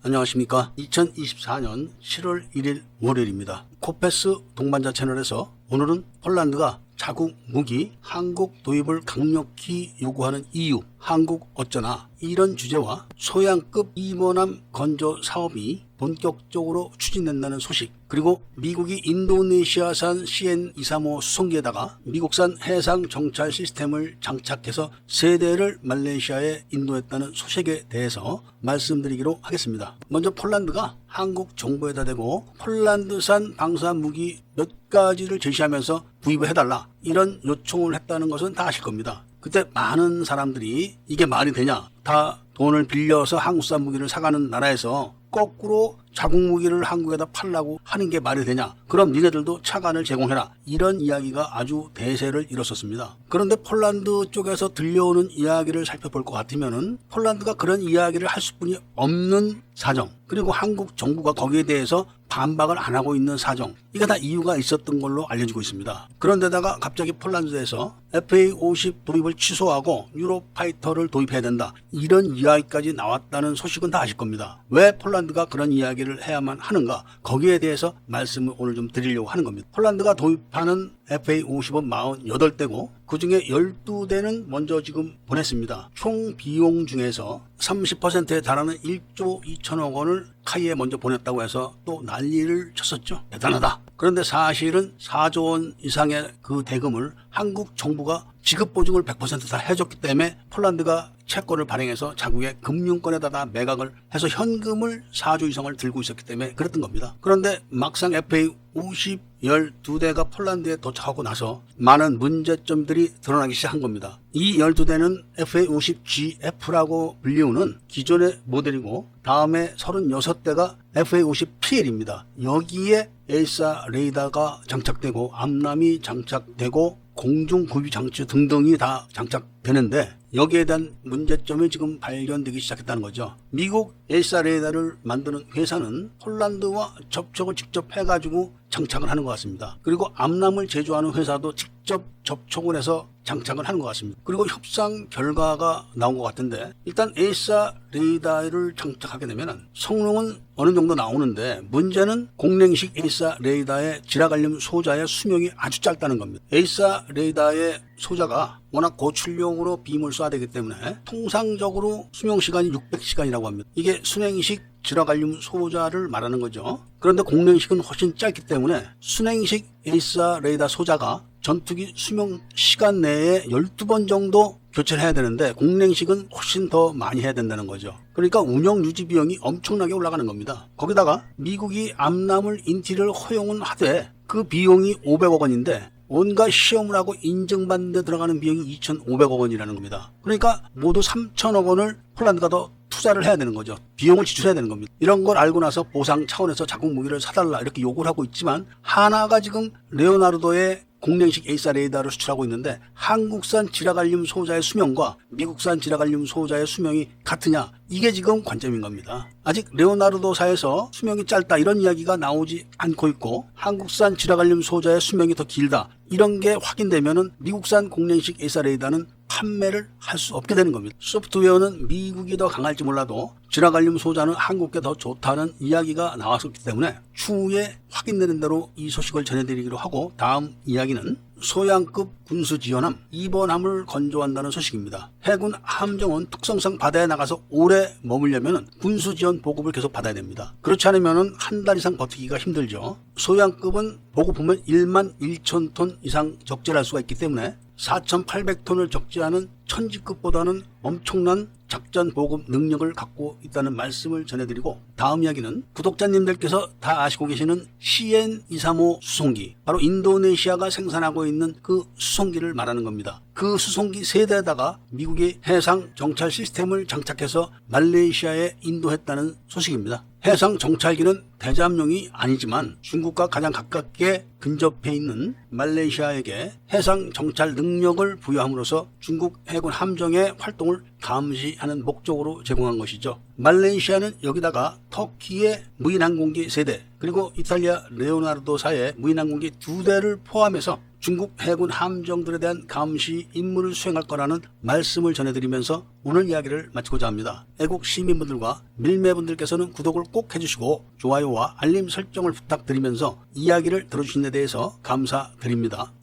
안녕하십니까. 2024년 7월 1일 월요일입니다. 코페스 동반자 채널에서 오늘은 폴란드가 자국 무기 한국 도입을 강력히 요구하는 이유, 한국 어쩌나 이런 주제와 소양급 임원함 건조 사업이 본격적으로 추진된다는 소식, 그리고 미국이 인도네시아산 CN-235 수송기에다가 미국산 해상 정찰 시스템을 장착해서 3대를 말레이시아에 인도했다는 소식에 대해서 말씀드리기로 하겠습니다. 먼저 폴란드가 한국 정부에다 대고 폴란드산 방사 무기 몇 가지를 제시하면서 구입을 해달라 이런 요청을 했다는 것은 다 아실 겁니다. 그때 많은 사람들이 이게 말이 되냐, 다 돈을 빌려서 한국산 무기를 사가는 나라에서 거꾸로 자국 무기를 한국에다 팔라고 하는 게 말이 되냐, 그럼 니네들도 차관을 제공해라, 이런 이야기가 아주 대세를 이뤘었습니다. 그런데 폴란드 쪽에서 들려오는 이야기를 살펴볼 것 같으면은 폴란드가 그런 이야기를 할 수뿐이 없는 사정, 그리고 한국 정부가 거기에 대해서 반박을 안 하고 있는 사정, 이게 다 이유가 있었던 걸로 알려지고 있습니다. 그런데다가 갑자기 폴란드에서 FA-50 도입을 취소하고 유로파이터를 도입해야 된다, 이런 이야기까지 나왔다는 소식은 다 아실 겁니다. 왜 폴란드가 그런 이야기를 해야만 하는가, 거기에 대해서 말씀을 오늘 좀 드리려고 하는 겁니다. 폴란드가 도입하는 FA-50은 48대고 그 중에 12대는 먼저 지금 보냈습니다. 총 비용 중에서 30%에 달하는 1조 2천억 원을 카이에 먼저 보냈다고 해서 또 난리를 쳤었죠. 대단하다. 그런데 사실은 4조 원 이상의 그 대금을 한국 정부가 지급 보증을 100% 다 해줬기 때문에 폴란드가 채권을 발행해서 자국의 금융권에다가 매각을 해서 현금을 4조 이상을 들고 있었기 때문에 그랬던 겁니다. 그런데 막상 FA-50 12대가 폴란드에 도착하고 나서 많은 문제점들이 드러나기 시작한 겁니다. 이 12대는 FA-50GF라고 불리우는 기존의 모델이고, 다음에 36대가 FA-50PL입니다. 여기에 에이사 레이더가 장착되고 암람이 장착되고 공중 구비 장치 등등이 다 장착되는데, 여기에 대한 문제점이 지금 발견되기 시작했다는 거죠. 미국 에이사 레이더를 만드는 회사는 폴란드와 접촉을 직접 해가지고 장착을 하는 것 같습니다. 그리고 암람을 제조하는 회사도 직접 접촉을 해서 장착을 하는 것 같습니다. 그리고 협상 결과가 나온 것 같은데, 일단 에이사 레이더를 장착하게 되면 성능은 어느 정도 나오는데, 문제는 공랭식 에이사 레이더의 지라갈륨 소자의 수명이 아주 짧다는 겁니다. 에이사 레이더의 소자가 워낙 고출력으로 빔을 쏴야 되기 때문에 통상적으로 수명시간이 600시간이라고 합니다. 이게 순행식 지라갈륨 소자를 말하는 거죠. 그런데 공랭식은 훨씬 짧기 때문에 순행식 에이사 레이더 소자가 전투기 수명 시간 내에 12번 정도 교체를 해야 되는데, 공랭식은 훨씬 더 많이 해야 된다는 거죠. 그러니까 운영 유지 비용이 엄청나게 올라가는 겁니다. 거기다가 미국이 암람을 인티를 허용은 하되 그 비용이 500억 원인데 온갖 시험을 하고 인증받는 데 들어가는 비용이 2,500억 원이라는 겁니다. 그러니까 모두 3천억 원을 폴란드가 더 투자를 해야 되는 거죠. 비용을 지출해야 되는 겁니다. 이런 걸 알고 나서 보상 차원에서 자국 무기를 사달라 이렇게 요구를 하고 있지만, 하나가 지금 레오나르도의 공랭식 에이사 레이더를 수출하고 있는데 한국산 지라갈륨 소자의 수명과 미국산 지라갈륨 소자의 수명이 같으냐, 이게 지금 관점인 겁니다. 아직 레오나르도사에서 수명이 짧다 이런 이야기가 나오지 않고 있고, 한국산 지라갈륨 소자의 수명이 더 길다 이런 게 확인되면은 미국산 공랭식 에이사 레이더는 판매를 할 수 없게 되는 겁니다. 소프트웨어는 미국이 더 강할지 몰라도 지라갈륨 소자는 한국게 더 좋다는 이야기가 나왔었기 때문에 추후에 확인되는 대로 이 소식을 전해드리기로 하고, 다음 이야기는 소양급 군수지원함 2번함을 건조한다는 소식입니다. 해군 함정은 특성상 바다에 나가서 오래 머물려면 군수지원 보급을 계속 받아야 됩니다. 그렇지 않으면 한 달 이상 버티기가 힘들죠. 소양급은 보급하면 1만 1천 톤 이상 적재할 수가 있기 때문에 4,800톤을 적재하는 천지급보다는 엄청난 작전 보급 능력을 갖고 있다는 말씀을 전해드리고, 다음 이야기는 구독자님들께서 다 아시고 계시는 CN-235 수송기, 바로 인도네시아가 생산하고 있는 그 수송기를 말하는 겁니다. 그 수송기 3대에다가 미국이 해상 정찰 시스템을 장착해서 말레이시아에 인도했다는 소식입니다. 해상 정찰기는 대잠용이 아니지만 중국과 가장 가깝게 근접해 있는 말레이시아에게 해상 정찰 능력을 부여함으로써 중국 해군 함정의 활동을 감시하는 목적으로 제공한 것이죠. 말레이시아는 여기다가 터키의 무인항공기 3대, 그리고 이탈리아 레오나르도사의 무인항공기 2대를 포함해서 중국 해군 함정들에 대한 감시 임무를 수행할 거라는 말씀을 전해드리면서 오늘 이야기를 마치고자 합니다. 애국 시민분들과 밀매분들께서는 구독을 꼭 해주시고 좋아요와 알림 설정을 부탁드리면서 이야기를 들어주신 데 대해서 감사드립니다.